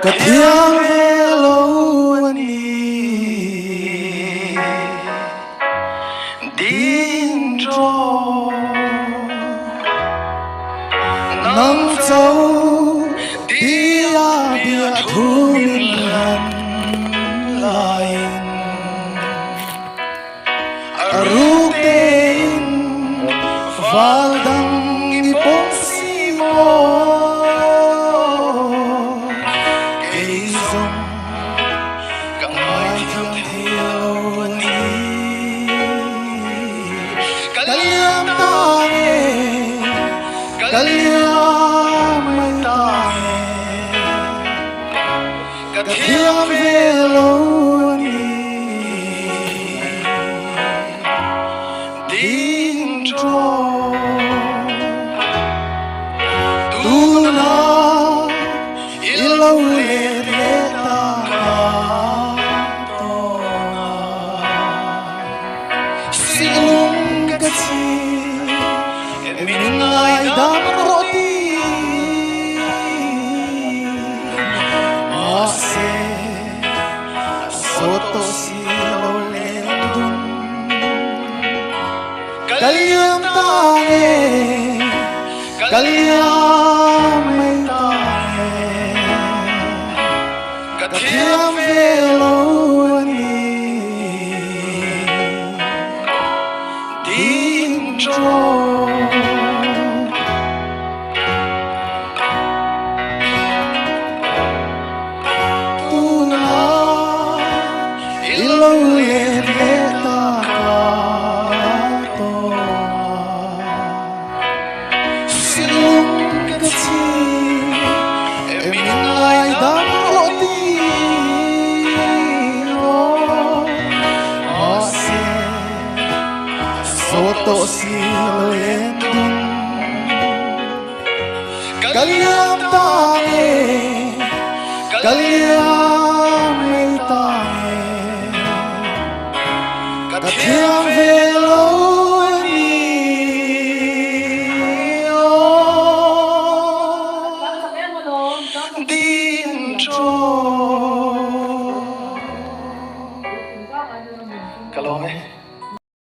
กระเทียมเฮโลวันนี้ดินโจน้องเจ้าดีอาเบียทุมิลันลายรูปเต็นฟัลดังipong simo Gazong kamay tiyang hilawani Kalyam tangi Kalyam may tangi Katyam hilawani Dintro Tuna ilaw leta katona Silong kasi Minngay damroti Mase Soto silaw lendun Kalyam tangi Kalyam may tangi Katyam veloni Dintro Tuna ilaw leta katona Silong kasi minngay damroti Mase soto silendun Kalyam tangi Kalyam may tangi Katyam veloni Dintro